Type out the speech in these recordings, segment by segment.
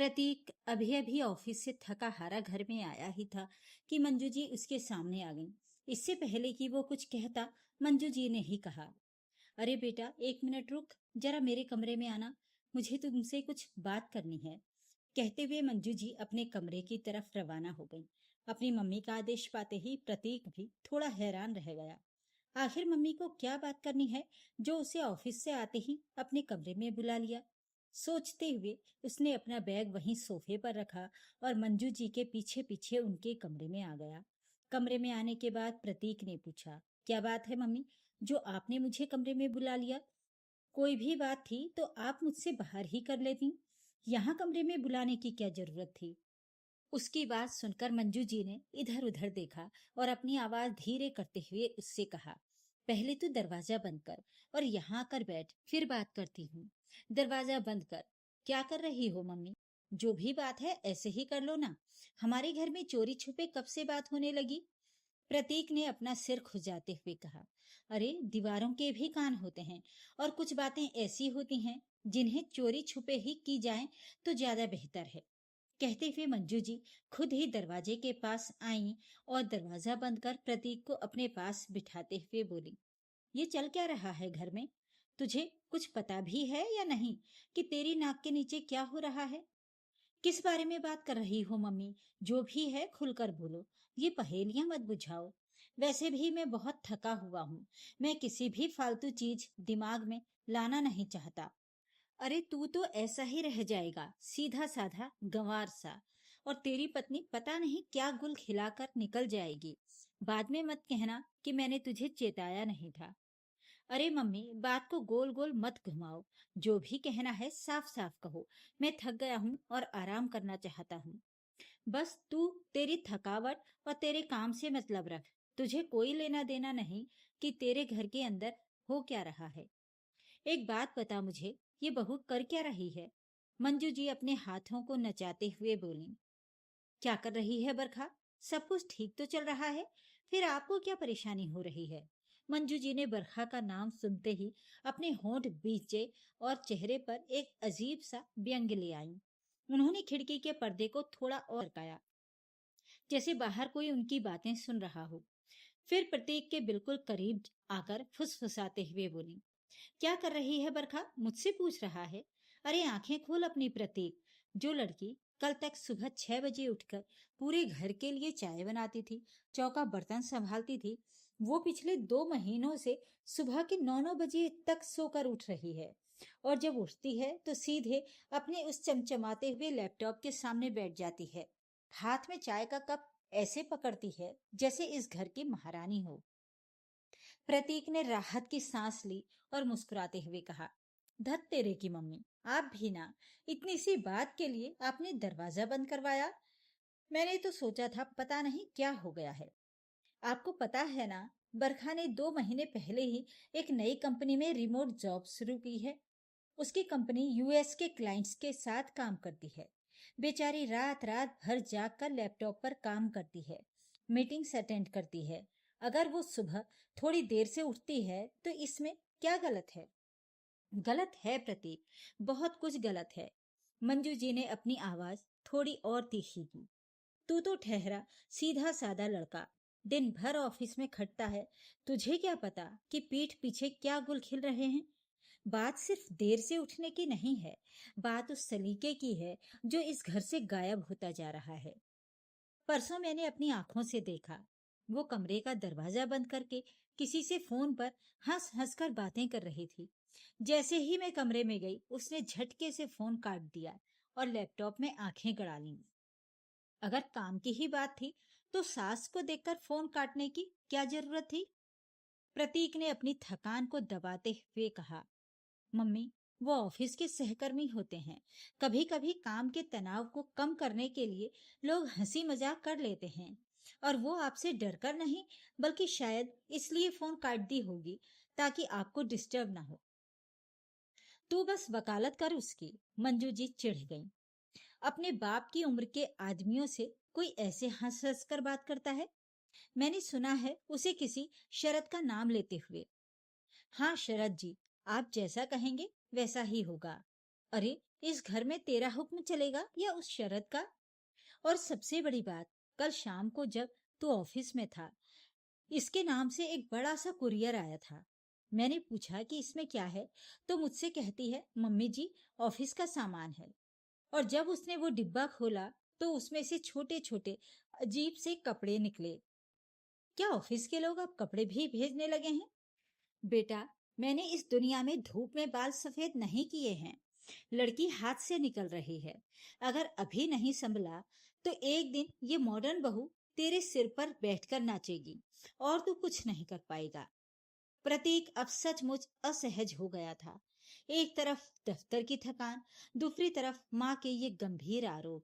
प्रतीक अभी अभी ऑफिस से थका हारा घर में आया ही था कि मंजू जी उसके सामने आ गईं। इससे पहले कि वो कुछ कहता, मंजू जी ने ही कहा, अरे बेटा, 1 मिनट रुक, जरा मेरे कमरे में आना, मुझे तुमसे कुछ बात करनी है। कहते हुए मंजू जी अपने कमरे की तरफ रवाना हो गई। अपनी मम्मी का आदेश पाते ही प्रतीक भी थोड़ा हैरान रह गया। आखिर मम्मी को क्या बात करनी है जो उसे ऑफिस से आते ही अपने कमरे में बुला लिया। सोचते हुए उसने अपना बैग वहीं सोफे पर रखा और मंजू जी के पीछे पीछे उनके कमरे में आ गया। कमरे में आने के बाद प्रतीक ने पूछा, क्या बात है मम्मी, जो आपने मुझे कमरे में बुला लिया? कोई भी बात थी तो आप मुझसे बाहर ही कर लेती, यहाँ कमरे में बुलाने की क्या जरूरत थी? उसकी बात सुनकर मंजू जी ने इधर उधर देखा और अपनी आवाज धीरे करते हुए उससे कहा, पहले तू दरवाजा बंद कर और यहाँ आकर बैठ, फिर बात करती हूँ। दरवाजा बंद कर? क्या कर रही हो मम्मी? जो भी बात है ऐसे ही कर लो ना। हमारे घर में चोरी छुपे कब से बात होने लगी? प्रतीक ने अपना सिर खुजाते हुए कहा, अरे दीवारों के भी कान होते हैं और कुछ बातें ऐसी होती हैं जिन्हें चोरी छुपे ही की जाएं तो ज्यादा बेहतर है। कहते हुए मंजू जी खुद ही दरवाजे के पास आईं और दरवाजा बंद कर प्रतीक को अपने पास बिठाते हुए बोली, ये चल क्या रहा है घर में? तुझे कुछ पता भी है या नहीं कि तेरी नाक के नीचे क्या हो रहा है? किस बारे में बात कर रही हो मम्मी? जो भी है खुलकर बोलो, ये पहेलियां मत बुझाओ। वैसे भी मैं बहुत थका हुआ हूँ, मैं किसी भी फालतू चीज दिमाग में लाना नहीं चाहता। अरे तू तो ऐसा ही रह जाएगा, सीधा साधा गंवार सा। और तेरी पत्नी पता नहीं क्या गुल खिलाकर निकल जाएगी। बाद में मत कहना कि मैंने तुझे चेताया नहीं था। अरे मम्मी, बात को गोल गोल मत घुमाओ। जो भी कहना है साफ साफ कहो। मैं थक गया हूँ और आराम करना चाहता हूँ। बस तू तेरी थकावट और तेरे काम से मतलब रख। तुझे कोई लेना देना नहीं कि तेरे घर के अंदर हो क्या रहा है। एक बात बता मुझे, ये बहू कर क्या रही है? मंजू जी अपने हाथों को नचाते हुए बोली, क्या कर रही है बरखा? सब कुछ ठीक तो चल रहा है, फिर आपको क्या परेशानी हो रही है? मंजू जी ने बरखा का नाम सुनते ही अपने होंठ बीचे और चेहरे पर एक अजीब सा व्यंग ले आई। उन्होंने खिड़की के पर्दे को थोड़ा और सरकाया, जैसे बाहर कोई उनकी बातें सुन रहा हो। फिर प्रतीक के बिल्कुल करीब आकर फुसफुसाते हुए बोली, क्या कर रही है बरखा? मुझसे पूछ रहा है? अरे आंखें खोल अपनी प्रतीक। जो लड़की कल तक सुबह 6 बजे उठकर पूरे घर के लिए चाय बनाती थी, चौका बर्तन संभालती थी, वो पिछले 2 महीनों से सुबह के 9-9 बजे तक सोकर उठ रही है। और जब उठती है तो सीधे अपने उस चमचमाते हुए लैपटॉप के सामने बैठ जाती है। हाथ में चाय का कप ऐसे पकड़ती है जैसे इस घर की महारानी हो। प्रतीक ने राहत की सांस ली और मुस्कुराते हुए कहा, धत तेरे की मम्मी, आप भी ना, इतनी सी बात के लिए आपने दरवाजा बंद करवाया। मैंने तो सोचा था पता नहीं क्या हो गया है। आपको पता है ना, बरखा ने 2 महीने पहले ही एक नई कंपनी में रिमोट जॉब शुरू की है। उसकी कंपनी यूएस के क्लाइंट्स के साथ काम करती है। बेचारी रात रात भर जाग कर लैपटॉप पर काम करती है, मीटिंग्स अटेंड करती है। अगर वो सुबह थोड़ी देर से उठती है तो इसमें क्या गलत है? गलत है प्रतीक, बहुत कुछ गलत है। मंजू जी ने अपनी आवाज थोड़ी और तीखी की। तू तो ठहरा सीधा सादा लड़का, दिन भर ऑफिस में खटता है। तुझे क्या पता कि पीठ पीछे क्या गुल खिल रहे हैं? बात सिर्फ देर से उठने की नहीं है, बात उस सलीके की है जो इस घर से गायब होता जा रहा है। परसों मैंने अपनी आंखों से देखा, वो कमरे का दरवाजा बंद करके किसी से फोन पर हंस हंस कर बातें कर रही थी। जैसे ही मैं कमरे में गई उसने झटके से फोन काट दिया और लैपटॉप में आंखें गड़ा लीं। अगर काम की ही बात थी तो सास को देखकर फोन काटने की क्या जरूरत थी? प्रतीक ने अपनी थकान को दबाते हुए कहा, मम्मी, वो ऑफिस के सहकर्मी होते हैं। कभी कभी काम के तनाव को कम करने के लिए लोग हंसी मजाक कर लेते हैं। और वो आपसे डरकर नहीं, बल्कि शायद इसलिए फोन काट दी होगी ताकि आपको डिस्टर्ब ना हो। तू बस वकालत कर उसकी। मंजू जी चिढ़ गईं। अपने बाप की उम्र के आदमियों से कोई ऐसे हंस हंस कर बात करता है? मैंने सुना है उसे किसी शरद का नाम लेते हुए। हाँ शरद जी, आप जैसा कहेंगे वैसा ही होगा। अरे इस घर में तेरा हुक्म चलेगा या उस शरद का? और सबसे बड़ी बात, कल शाम को जब तू ऑफिस में था, इसके नाम से एक बड़ा सा कुरियर आया था। मैंने पूछा कि इसमें क्या है, तो मुझसे कहती है, मम्मी जी, ऑफिस का सामान है। और जब उसने वो डिब्बा खोला तो उसमें से छोटे छोटे अजीब से कपड़े निकले। क्या ऑफिस के लोग अब कपड़े भी भेजने लगे हैं? बेटा, मैंने इस दुनिया में धूप में बाल सफेद नहीं किए हैं। लड़की हाथ से निकल रही है। अगर अभी नहीं संभला तो एक दिन ये मॉडर्न बहू तेरे सिर पर बैठकर नाचेगी और तू कुछ नहीं कर पाएगा। प्रतीक अब सचमुच असहज हो गया था। एक तरफ दफ्तर की थकान, दूसरी तरफ माँ के ये गंभीर आरोप।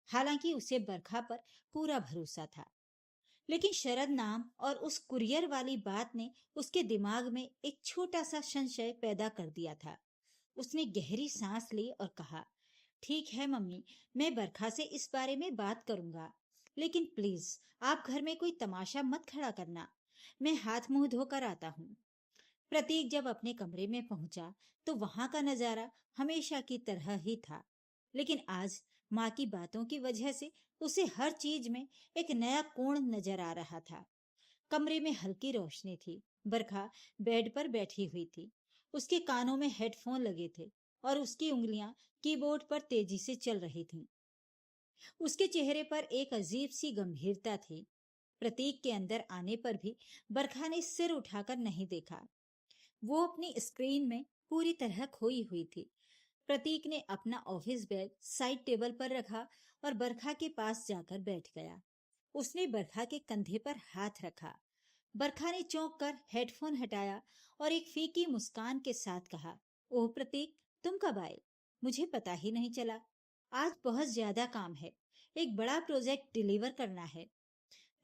हालांकि उसे बरखा पर पूरा भरोसा था, लेकिन शरद नाम और उस कुरियर वाली बात ने उसके दिमाग में एक छोटा सा संशय पैदा कर दिया था। उसने गहरी सांस ली और कहा, ठीक है मम्मी, मैं बरखा से इस बारे में बात करूंगा, लेकिन प्लीज आप घर में कोई तमाशा मत खड़ा करना। मैं हाथ मुंह धोकर आता हूँ। प्रतीक जब अपने कमरे में पहुंचा तो वहां का नजारा हमेशा की तरह ही था, लेकिन आज माँ की बातों की वजह से उसे हर चीज में एक नया कोण नजर आ रहा था। कमरे में हल्की रोशनी थी। बरखा बेड पर बैठी हुई थी। उसके कानों में हेडफोन लगे थे और उसकी उंगलियां कीबोर्ड पर तेजी से चल रही थीं। उसके चेहरे पर एक अजीब सी गंभीरता थी। प्रतीक के अंदर आने पर भी बरखा ने सिर उठाकर नहीं देखा। वो अपनी स्क्रीन में पूरी तरह खोई हुई थी। प्रतीक ने अपना ऑफिस बैग साइड टेबल पर रखा और बरखा के पास जाकर बैठ गया। उसने बरखा के कंधे पर हाथ रखा। बरखा ने चौंक कर हेडफोन हटाया और एक फीकी मुस्कान के साथ कहा, ओह प्रतीक, तुम कब आए? मुझे पता ही नहीं चला। आज बहुत ज्यादा काम है। एक बड़ा प्रोजेक्ट डिलीवर करना है।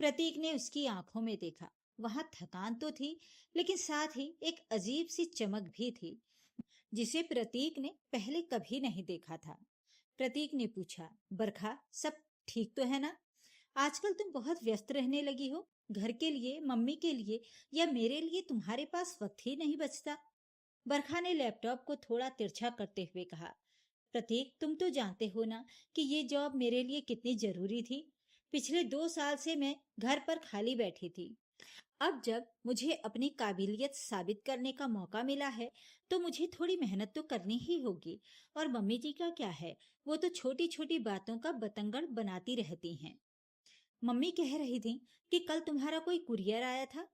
प्रतीक ने उसकी आंखों में देखा। वहां थकान तो थी, लेकिन साथ ही एक अजीब सी चमक भी थी, जिसे प्रतीक ने पहले कभी नहीं देखा था। प्रतीक ने पूछा, बरखा, सब ठीक तो है ना? आजकल तुम बहुत व्यस्त रहने लगी हो। घर के लिए, मम्मी के लिए या मेरे लिए तुम्हारे पास वक्त ही नहीं बचता। बरखा ने लैपटॉप को थोड़ा तिरछा करते हुए कहा, प्रतीक, तुम तो जानते हो ना कि ये जॉब मेरे लिए कितनी जरूरी थी। पिछले 2 साल से मैं घर पर खाली बैठी थी। अब जब मुझे अपनी काबिलियत साबित करने का मौका मिला है, तो मुझे थोड़ी मेहनत तो करनी ही होगी। और मम्मी जी का क्या है, वो तो छोटी छोटी बातों का बतंगड़ बनाती रहती हैं। मम्मी कह रही थी कि कल तुम्हारा कोई कुरियर आया था।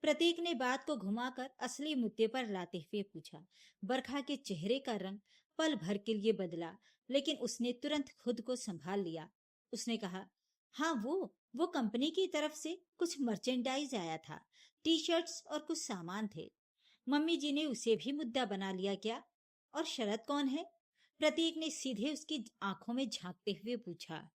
प्रतीक ने बात को घुमाकर असली मुद्दे पर लाते हुए पूछा। बरखा के चेहरे का रंग पल भर के लिए बदला, लेकिन उसने तुरंत खुद को संभाल लिया। उसने कहा, हाँ, वो कंपनी की तरफ से कुछ मर्चेंडाइज आया था। टी शर्ट्स और कुछ सामान थे। मम्मी जी ने उसे भी मुद्दा बना लिया क्या? और शरद कौन है? प्रतीक ने सीधे उसकी आंखों में झांकते हुए पूछा।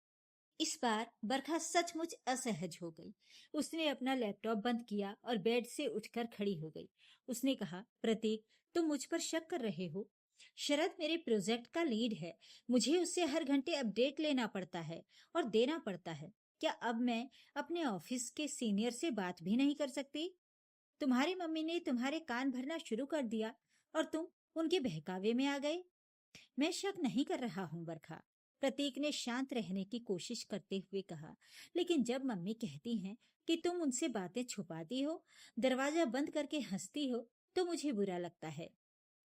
इस बार बरखा सचमुच असहज हो गई। उसने अपना लैपटॉप बंद किया और बेड से उठकर खड़ी हो गई। उसने कहा, प्रतीक, तुम मुझ पर शक कर रहे हो? शरद मेरे प्रोजेक्ट का लीड है। मुझे उससे हर घंटे अपडेट लेना पड़ता है और देना पड़ता है। क्या अब मैं अपने ऑफिस के सीनियर से बात भी नहीं कर सकती? तुम्हारी मम्मी ने तुम्हारे कान भरना शुरू कर दिया और तुम उनके बहकावे में आ गए। मैं शक नहीं कर रहा हूँ बरखा, प्रतीक ने शांत रहने की कोशिश करते हुए कहा, लेकिन जब मम्मी कहती हैं कि तुम उनसे बातें छुपाती हो, दरवाजा बंद करके हंसती हो, तो मुझे बुरा लगता है।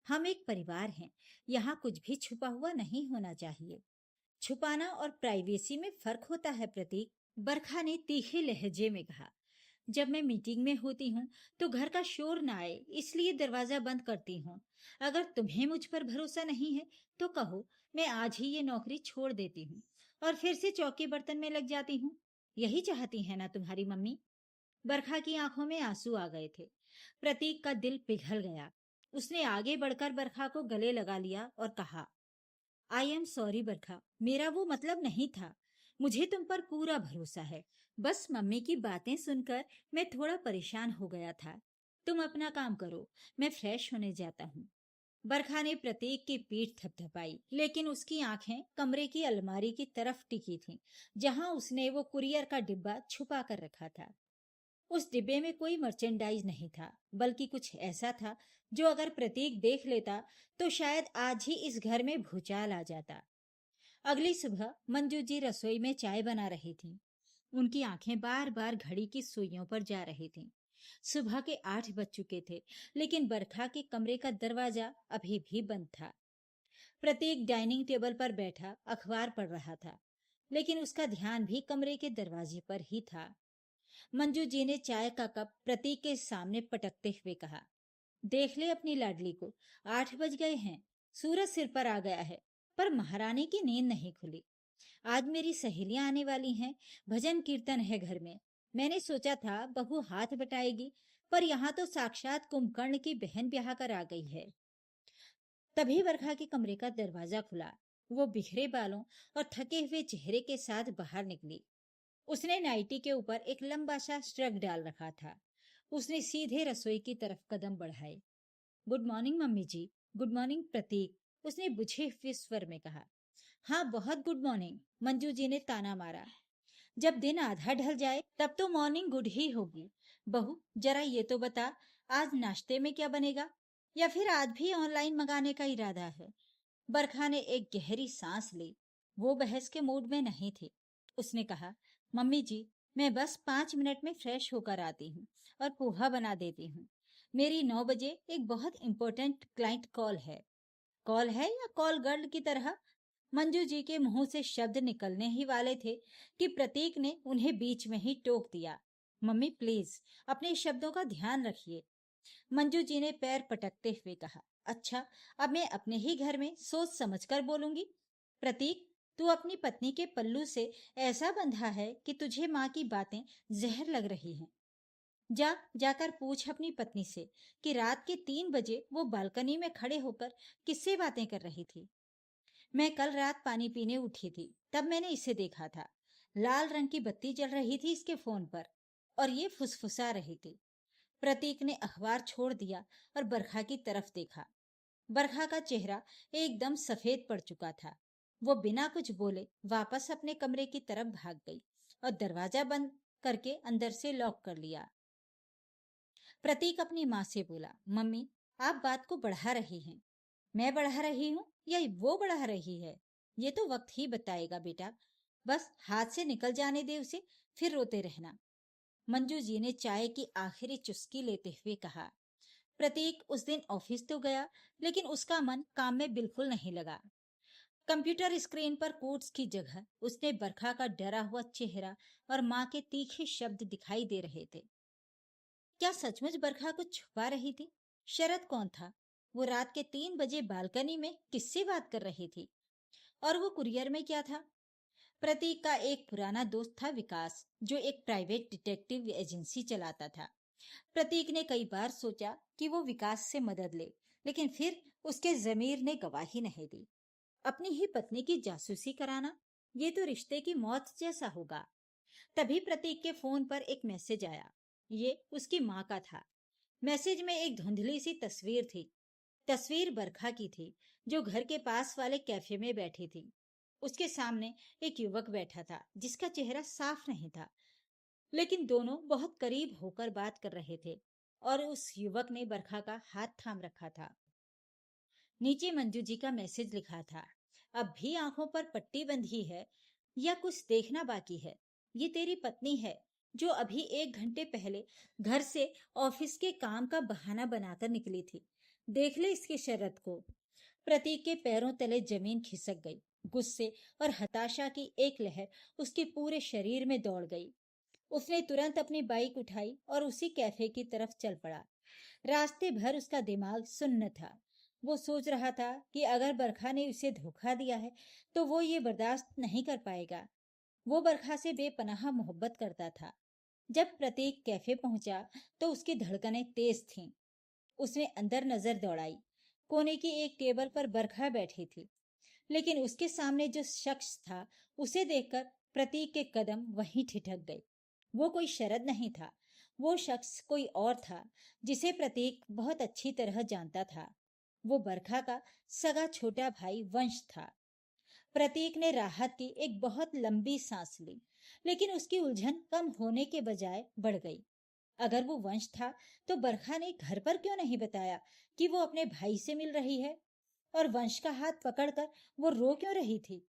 हम एक परिवार हैं। यहाँ कुछ भी छुपा हुआ नहीं होना चाहिए। छुपाना और प्राइवेसी में फर्क होता है प्रतीक, बरखा ने तीखे लहजे में कहा। जब मैं मीटिंग में होती हूँ तो घर का शोर ना आए, इसलिए दरवाजा बंद करती हूँ। अगर तुम्हें मुझ पर भरोसा नहीं है तो कहो, मैं आज ही ये नौकरी छोड़ देती हूँ और फिर से चौकी बर्तन में लग जाती हूँ। यही चाहती है ना तुम्हारी मम्मी? बरखा की आंखों में आंसू आ गए थे। प्रतीक का दिल पिघल गया। उसने आगे बढ़कर बरखा को गले लगा लिया और कहा, आई एम सॉरी बरखा, मेरा वो मतलब नहीं था। मुझे तुम पर पूरा भरोसा है। बस मम्मी की बातें सुनकर मैं थोड़ा परेशान हो गया था। तुम अपना काम करो, मैं फ्रेश होने जाता हूँ। बरखा ने प्रतीक की पीठ थपथपाई, लेकिन उसकी आंखें कमरे की अलमारी की तरफ टिकी थीं, जहां उसने वो कुरियर का डिब्बा छुपा कर रखा था। उस डिब्बे में कोई मर्चेंडाइज नहीं था, बल्कि कुछ ऐसा था जो अगर प्रतीक देख लेता तो शायद आज ही इस घर में भूचाल आ जाता। अगली सुबह मंजू जी रसोई में चाय बना रही थीं। उनकी आंखें बार बार घड़ी की सुइयों पर जा रही थीं। सुबह के 8 बज चुके थे, लेकिन बरखा के कमरे का दरवाजा अभी भी बंद था। प्रतीक डाइनिंग टेबल पर बैठा अखबार पढ़ रहा था, लेकिन उसका ध्यान भी कमरे के दरवाजे पर ही था। मंजू जी ने चाय का कप प्रतीक के सामने पटकते हुए कहा, देख ले अपनी लाडली को, 8 बज गए हैं, सूरज सिर पर आ गया है, पर महारानी की नींद नहीं खुली। आज मेरी सहेलियां आने वाली हैं, भजन कीर्तन है घर में। मैंने सोचा था बहू हाथ बटाएगी, पर यहाँ तो साक्षात कुंभकर्ण की बहन ब्याह कर आ गई है। तभी बरखा के कमरे का दरवाजा खुला। वो बिखरे बालों और थके हुए चेहरे के साथ बाहर निकली। उसने नाइटी के ऊपर एक लंबा सा श्रग डाल रखा था। उसने सीधे रसोई की तरफ कदम बढ़ाए। गुड मॉर्निंग मम्मी जी। गुड मॉर्निंग प्रतीक, उसने बुझे हुए स्वर में कहा। हाँ, बहुत गुड मॉर्निंग, मंजू जी ने ताना मारा। जब दिन आधा ढल जाए तब तो मॉर्निंग गुड ही होगी। बहू, जरा ये तो बता, आज नाश्ते में क्या बनेगा, या फिर आज भी ऑनलाइन मंगाने का इरादा है? बरखा ने एक गहरी सांस ली। वो बहस के मूड में नहीं थी। उसने कहा, मम्मी जी, मैं बस 5 मिनट में फ्रेश होकर आती हूँ और पोहा बना देती हूँ। मेरी 9 बजे एक बहुत इंपॉर्टेंट क्लाइंट कॉल है। कॉल है या कॉल गर्ल की तरह? मंजू जी के मुंह से शब्द निकलने ही वाले थे कि प्रतीक ने उन्हें बीच में ही टोक दिया। मम्मी प्लीज, अपने शब्दों का ध्यान रखिए। मंजू जी ने पैर पटकते हुए कहा, अच्छा, अब मैं अपने ही घर में सोच समझकर बोलूंगी। प्रतीक, तू अपनी पत्नी के पल्लू से ऐसा बंधा है कि तुझे माँ की बातें जहर लग रही हैं। जाकर पूछ अपनी पत्नी से कि रात के 3 बजे वो बालकनी में खड़े होकर किससे बातें कर रही थी। मैं कल रात पानी पीने उठी थी, तब मैंने इसे देखा था। लाल रंग की बत्ती जल रही थी इसके फोन पर, और ये फुसफुसा रही थी। प्रतीक ने अखबार छोड़ दिया और बरखा की तरफ देखा। बरखा का चेहरा एकदम सफेद पड़ चुका था। वो बिना कुछ बोले वापस अपने कमरे की तरफ भाग गई और दरवाजा बंद करके अंदर से लॉक कर लिया। प्रतीक अपनी माँ से बोला, मम्मी, आप बात को बढ़ा रही हैं। मैं बढ़ा रही हूँ या वो बढ़ा रही है, ये तो वक्त ही बताएगा बेटा। बस हाथ से निकल जाने दे उसे, फिर रोते रहना। मंजू जी ने चाय की आखिरी चुस्की लेते हुए कहा। प्रतीक उस दिन ऑफिस तो गया, लेकिन उसका मन काम में बिल्कुल नहीं लगा। कंप्यूटर स्क्रीन पर कोट्स की जगह उसने बरखा का डरा हुआ चेहरा और माँ के तीखे शब्द दिखाई दे रहे थे। क्या सचमुच बरखा कुछ छुपा रही थी? शरद कौन था? वो रात के 3 बजे बालकनी में किससे बात कर रही थी? और वो कुरियर में क्या था? प्रतीक का एक पुराना दोस्त था विकास, जो एक प्राइवेट डिटेक्टिव एजेंसी चलाता था। प्रतीक ने कई बार सोचा कि वो विकास से मदद ले, लेकिन फिर उसके जमीर ने गवाही नहीं दी। अपनी ही पत्नी की जासूसी कराना, ये तो रिश्ते की मौत जैसा होगा। तभी प्रतीक के फोन पर एक मैसेज आया। ये उसकी माँ का था। मैसेज में एक धुंधली सी तस्वीर थी। तस्वीर बरखा की थी, जो घर के पास वाले कैफे में बैठी थी। उसके सामने एक युवक बैठा था, जिसका चेहरा साफ नहीं था, लेकिन दोनों बहुत करीब होकर बात कर रहे थे, और उस युवक ने बरखा का हाथ थाम रखा था। नीचे मंजू जी का मैसेज लिखा था, अब भी आंखों पर पट्टी बंधी है या कुछ देखना बाकी है? ये तेरी पत्नी है, जो अभी 1 घंटे पहले घर से ऑफिस के काम का बहाना बनाकर निकली थी। देख ले इसकी शरत को। प्रतीक के पैरों तले जमीन खिसक गई। गुस्से और हताशा की एक लहर उसके पूरे शरीर में दौड़ गई। उसने तुरंत अपनी बाइक उठाई और उसी कैफे की तरफ चल पड़ा। रास्ते भर उसका दिमाग सुन्न था। वो सोच रहा था कि अगर बरखा ने उसे धोखा दिया है तो वो ये बर्दाश्त नहीं कर पाएगा। वो बरखा से बेपनाह मोहब्बत करता था। जब प्रतीक कैफे पहुंचा तो उसकी धड़कनें तेज थीं। उसने अंदर नजर दौड़ाई। कोने की एक टेबल पर बरखा बैठी थी, लेकिन उसके सामने जो शख्स था, उसे देखकर प्रतीक के कदम वहीं ठिठक गए। वो कोई शरद नहीं था। वो शख्स कोई और था, जिसे प्रतीक बहुत अच्छी तरह जानता था। वो बरखा का सगा छोटा भाई वंश था। प्रतीक ने राहत की एक बहुत लंबी सांस ली, लेकिन उसकी उलझन कम होने के बजाय बढ़ गई। अगर वो वंश था तो बरखा ने घर पर क्यों नहीं बताया कि वो अपने भाई से मिल रही है? और वंश का हाथ पकड़कर वो रो क्यों रही थी?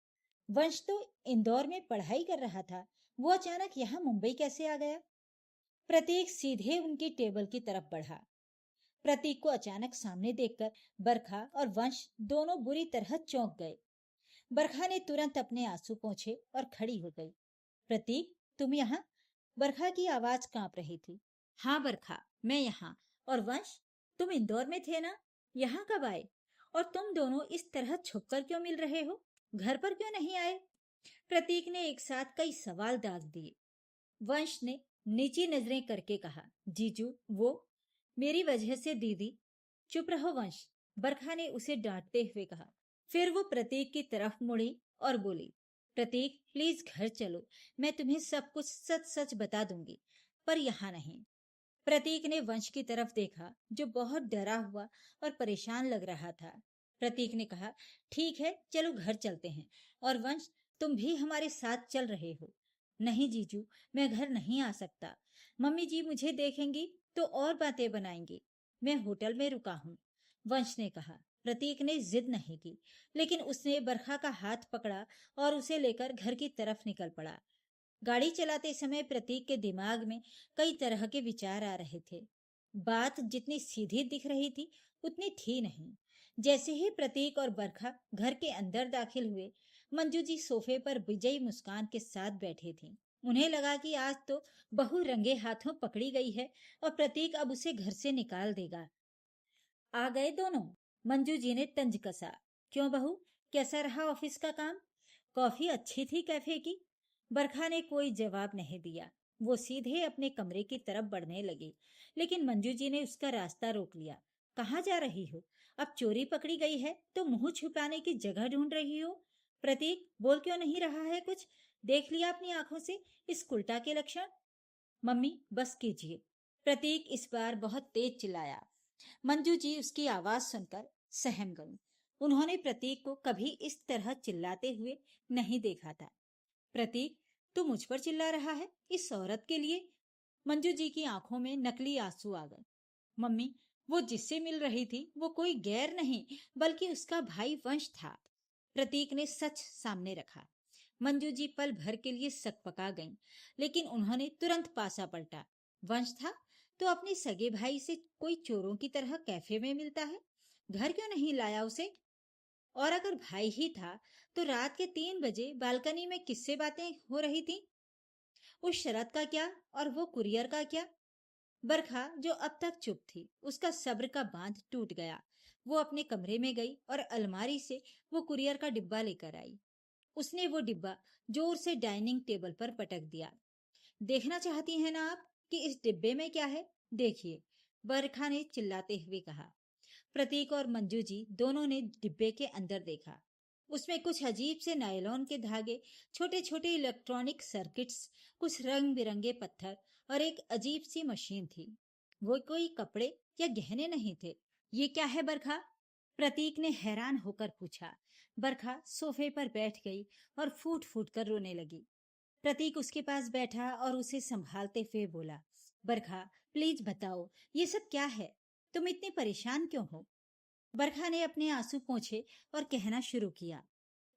वंश तो इंदौर में पढ़ाई कर रहा था, वो अचानक यहाँ मुंबई कैसे आ गया? प्रतीक सीधे उनकी टेबल की तरफ बढ़ा। प्रतीक को अचानक सामने देखकर बरखा और वंश दोनों बुरी तरह चौंक गए। बरखा ने तुरंत अपने आंसू पोंछे और खड़ी हो गई। प्रतीक, तुम यहाँ? बरखा की आवाज कांप रही थी। हाँ बरखा, मैं यहाँ। और वंश, तुम इंदौर में थे ना? यहाँ कब आए? और तुम दोनों इस तरह छुपकर क्यों मिल रहे हो? घर पर क्यों नहीं आए? प्रतीक ने एक साथ कई सवाल दाग दिए। वंश ने नीची नजरें करके कहा, जीजू, वो मेरी वजह से दीदी। चुप रहो वंश, बरखा ने उसे डांटते हुए कहा। फिर वो प्रतीक की तरफ मुड़ी और बोली, प्रतीक प्लीज घर चलो, मैं तुम्हें सब कुछ सच सच बता दूंगी, पर यहाँ नहीं। प्रतीक ने वंश की तरफ देखा, जो बहुत डरा हुआ और परेशान लग रहा था। प्रतीक ने कहा, ठीक है, चलो घर चलते हैं। और वंश, तुम भी हमारे साथ चल रहे हो? नहीं जीजू, मैं घर नहीं आ सकता। मम्मी जी मुझे देखेंगी तो और बातें बनाएंगी। मैं होटल में रुका हूँ, वंश ने कहा। प्रतीक ने जिद नहीं की, लेकिन उसने बरखा का हाथ पकड़ा और उसे लेकर घर की तरफ निकल पड़ा। गाड़ी चलाते समय प्रतीक के दिमाग में कई तरह के विचार आ रहे थे। बात जितनी सीधी दिख रही थी उतनी थी नहीं। जैसे ही प्रतीक और बरखा घर के अंदर दाखिल हुए, मंजू जी सोफे पर विजयी मुस्कान के साथ बैठी थीं। उन्हें लगा कि आज तो बहू रंगे हाथों पकड़ी गई है और प्रतीक अब उसे घर से निकाल देगा। आ गए दोनों, मंजू जी ने तंज कसा। क्यों बहू, कैसा रहा ऑफिस का काम? कॉफी अच्छी थी कैफे की? बरखा ने कोई जवाब नहीं दिया। वो सीधे अपने कमरे की तरफ बढ़ने लगी, लेकिन मंजू जी ने उसका रास्ता रोक लिया। कहाँ जा रही हो? अब चोरी पकड़ी गई है तो मुंह छुपाने की जगह ढूंढ रही हो? प्रतीक बोल क्यों नहीं रहा है कुछ? देख लिया अपनी आंखों से इस उल्टा के लक्षण? मम्मी बस कीजिए, प्रतीक इस बार बहुत तेज चिल्लाया। मंजू जी उसकी आवाज सुनकर सहम गईं। उन्होंने प्रतीक को कभी इस तरह चिल्लाते हुए नहीं देखा था। प्रतीक, तू मुझ पर चिल्ला रहा है इस औरत के लिए? मंजू जी की आंखों में नकली आंसू आ गए। मम्मी, वो जिससे मिल रही थी वो कोई गैर नहीं बल्कि उसका भाई वंश था। प्रतीक ने सच सामने रखा। मंजू जी पल भर के लिए सकपका गईं, लेकिन उन्होंने तुरंत पासा पलटा। वंश था तो अपने सगे भाई से कोई चोरों की तरह कैफे में मिलता है? घर क्यों नहीं लाया उसे? और अगर भाई ही था तो रात के 3 बजे बालकनी में किससे बातें हो रही थी? उस शरत का क्या और वो कुरियर का क्या? बरखा, जो अब तक चुप थी, उसका सब्र का बांध टूट गया। वो अपने कमरे में गई और अलमारी से वो कुरियर का डिब्बा लेकर आई। उसने वो डिब्बा जोर से डाइनिंग टेबल पर पटक दिया। देखना चाहती हैं ना आप कि इस डिब्बे में क्या है? देखिए, बरखा ने चिल्लाते हुए कहा। प्रतीक और मंजू जी दोनों ने डिब्बे के अंदर देखा। उसमें कुछ अजीब से नायलॉन के धागे, छोटे छोटे इलेक्ट्रॉनिक सर्किट्स, कुछ रंग बिरंगे पत्थर और एक अजीब सी मशीन थी। वो कोई कपड़े या गहने नहीं थे। ये क्या है बरखा? प्रतीक ने हैरान होकर पूछा। बरखा सोफे पर बैठ गई और फूट फूट कर रोने लगी। प्रतीक उसके पास बैठा और उसे संभालते हुए बोला, बरखा प्लीज बताओ, ये सब क्या है? तुम इतनी परेशान क्यों हो? बरखा ने अपने आंसू पोंछे और कहना शुरू किया,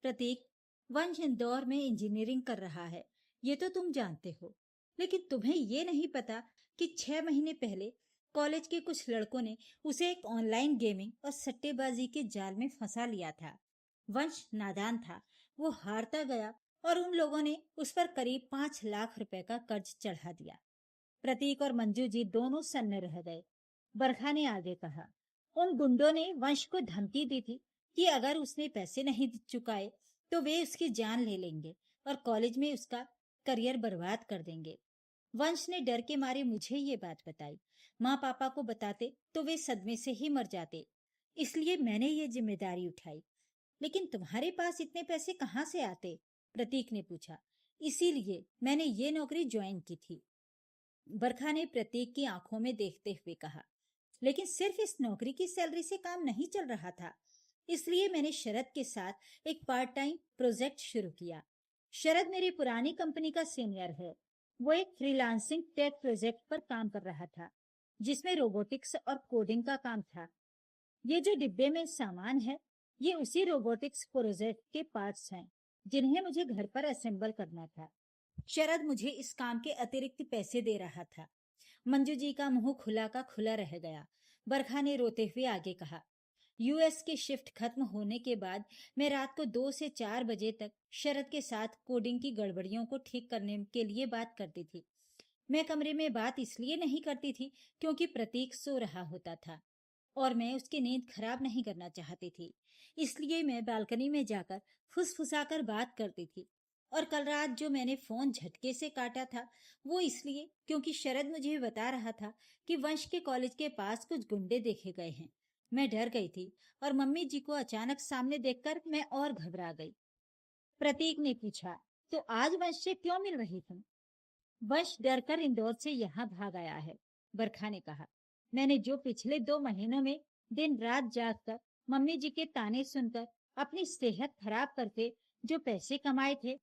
प्रतीक, वंश इंदौर में इंजीनियरिंग कर रहा है, ये तो तुम जानते हो। लेकिन तुम्हें ये नहीं पता कि 6 महीने पहले कॉलेज के कुछ लड़कों ने उसे एक ऑनलाइन गेमिंग और सट्टेबाजी के जाल में फंसा लिया था। वंश नादान था, वो हारता गया और उन लोगों ने उस पर करीब 5 लाख रुपए का कर्ज चढ़ा दिया। प्रतीक और मंजू जी दोनों सन्न रह गए। बरखा ने आगे कहा, उन गुंडों ने वंश को धमकी दी थी कि अगर उसने पैसे नहीं चुकाए तो वे उसकी जान ले लेंगे और कॉलेज में उसका करियर बर्बाद कर देंगे। वंश ने डर के मारे मुझे ये बात बताई। माँ पापा को बताते तो वे सदमे से ही मर जाते, इसलिए मैंने ये जिम्मेदारी उठाई। लेकिन तुम्हारे पास इतने पैसे कहाँ से आते? प्रतीक ने पूछा। इसीलिए मैंने ये नौकरी ज्वाइन की थी, बरखा ने प्रतीक की आंखों में देखते हुए कहा। लेकिन सिर्फ इस नौकरी की सैलरी से काम नहीं चल रहा था, इसलिए मैंने शरद के साथ एक पार्ट टाइम प्रोजेक्ट शुरू किया। शरद मेरी पुरानी कंपनी का सीनियर है, वो एक फ्रीलांसिंग टेक प्रोजेक्ट पर काम कर रहा था, जिसमें रोबोटिक्स और कोडिंग का काम था। ये जो डिब्बे में सामान है, ये उसी रोबोटिक्स प्रोजेक्ट के पार्ट्स हैं, जिन्हें मुझे घर पर असेंबल करना था। शरद मुझे इस काम के अतिरिक्त पैसे दे रहा था। मंजू जी का मुंह खुला का खुला रह गया। बरखा ने रोते हुए आगे कहा, यूएस की शिफ्ट खत्म होने के बाद मैं रात को 2 से 4 बजे तक शरद के साथ कोडिंग की गड़बड़ियों को ठीक करने के लिए बात करती थी। मैं कमरे में बात इसलिए नहीं करती थी क्योंकि प्रतीक सो रहा होता था और मैं उसकी नींद खराब नहीं करना चाहती थी। इसलिए मैं बालकनी में जाकर फुसफुसाकर बात करती थी। और कल रात जो मैंने फोन झटके से काटा था, वो इसलिए क्योंकि शरद मुझे बता रहा था कि वंश के कॉलेज के पास कुछ गुंडे देखे गए हैं। मैं डर गई थी और मम्मी जी को अचानक सामने देखकर मैं और घबरा गई। प्रतीक ने पूछा, तो आज वंश से क्यों मिल रही तुम? वंश डरकर इंदौर से यहाँ भाग आया है, बरखा ने कहा। मैंने जो पिछले 2 महीनों में दिन रात जाग कर मम्मी जी के ताने सुनकर अपनी सेहत खराब करके जो पैसे कमाए थे,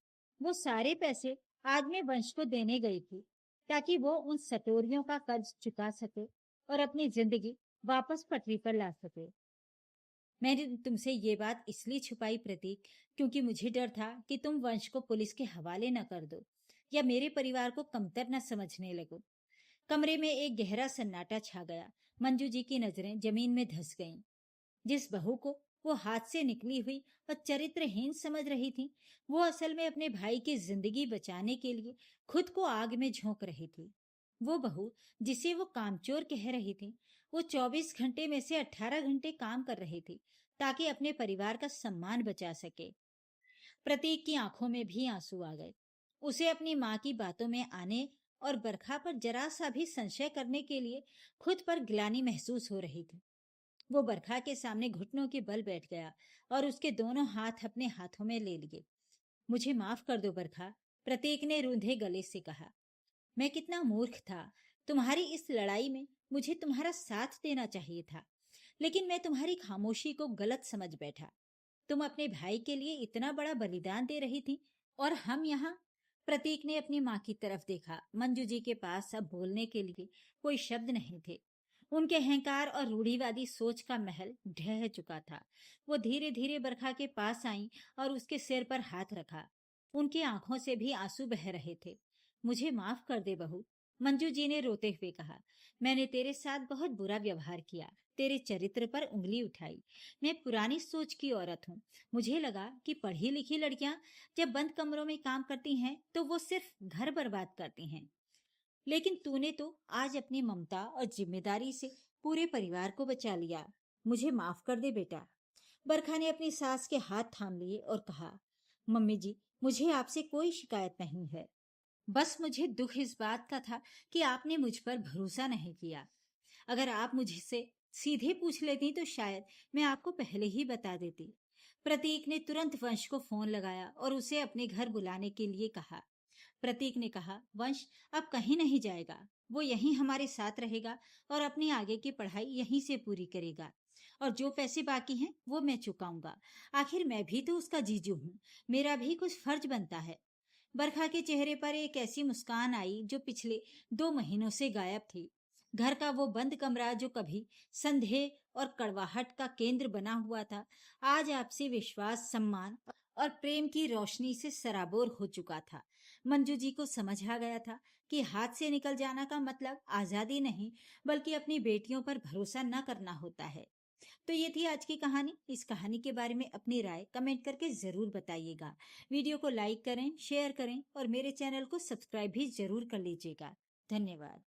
वो सारे पैसे आज मैं वंश को देने गई थी, ताकि वो उन सटोरियों का कर्ज चुका सके और अपनी जिंदगी वापस पटरी पर ला सके। मैंने तुमसे ये बात इसलिए छुपाई प्रतीक, क्योंकि मुझे डर था कि तुम वंश को पुलिस के हवाले न कर दो या मेरे परिवार को कमतर न समझने लगो। कमरे में एक गहरा सन्नाटा छा गया। मंजू जी की नजरें जमीन में धंस गईं। जिस बहू को वो हाथ से निकली हुई और चरित्रहीन समझ रही थी, वो असल में अपने भाई की जिंदगी बचाने के लिए खुद को आग में झोंक रही थी। वो बहू जिसे वो कामचोर कह रही थी, वो 24 घंटे में से 18 घंटे काम कर रही थी ताकि अपने परिवार का सम्मान बचा सके। प्रतीक की आंखों में भी आंसू आ गए। उसे अपनी माँ की बातों में आने और बरखा पर जरा सा भी संशय करने के लिए खुद पर गिलानी महसूस हो रही थी। वो बरखा के सामने घुटनों के बल बैठ गया और उसके दोनों हाथ अपने हाथों में ले लिए। मुझे माफ कर दो बरखा, प्रतीक ने रूंधे गले से कहा। मैं कितना मूर्ख था। तुम्हारी इस लड़ाई में मुझे तुम्हारा साथ देना चाहिए था, लेकिन मैं तुम्हारी खामोशी को गलत समझ बैठा। तुम अपने भाई के लिए इतना बड़ा बलिदान दे रही थी और हम यहाँ। प्रतीक ने अपनी माँ की तरफ देखा। मंजू जी के पास अब बोलने के लिए कोई शब्द नहीं थे। उनके अहंकार और रूढ़िवादी सोच का महल ढह चुका था। वो धीरे धीरे बरखा के पास आई और उसके सिर पर हाथ रखा। उनकी आंखों से भी आंसू बह रहे थे। मुझे माफ कर दे बहू, मंजू जी ने रोते हुए कहा। मैंने तेरे साथ बहुत बुरा व्यवहार किया, तेरे चरित्र पर उंगली उठाई। मैं पुरानी सोच की औरत हूँ। मुझे लगा कि पढ़ी लिखी लड़कियां जब बंद कमरों में काम करती हैं तो वो सिर्फ घर बर्बाद करती हैं, लेकिन तूने तो आज अपनी ममता और जिम्मेदारी से पूरे परिवार को बचा लिया। मुझे माफ कर दे बेटा। बरखा ने अपनी सास के हाथ थाम लिए और कहा, मम्मी जी, मुझे आपसे कोई शिकायत नहीं है। बस मुझे दुख इस बात का था कि आपने मुझ पर भरोसा नहीं किया। अगर आप मुझसे सीधे पूछ लेती तो शायद मैं आपको पहले ही बता देती। प्रतीक ने तुरंत वंश को फोन लगाया और उसे अपने घर बुलाने के लिए कहा। प्रतीक ने कहा, वंश अब कहीं नहीं जाएगा। वो यहीं हमारे साथ रहेगा और अपनी आगे की पढ़ाई यहीं से पूरी करेगा। और जो पैसे बाकी हैं वो मैं चुकाऊंगा। आखिर मैं भी तो उसका जीजू हूँ, मेरा भी कुछ फर्ज बनता है। बरखा के चेहरे पर एक ऐसी मुस्कान आई जो पिछले 2 महीनों से गायब थी। घर का वो बंद कमरा जो कभी संदेह और कड़वाहट का केंद्र बना हुआ था, आज आपसी विश्वास, सम्मान और प्रेम की रोशनी से सराबोर हो चुका था। मंजू जी को समझ आ गया था कि हाथ से निकल जाना का मतलब आजादी नहीं, बल्कि अपनी बेटियों पर भरोसा न करना होता है। तो ये थी आज की कहानी। इस कहानी के बारे में अपनी राय कमेंट करके जरूर बताइएगा। वीडियो को लाइक करें, शेयर करें और मेरे चैनल को सब्सक्राइब भी जरूर कर लीजिएगा। धन्यवाद।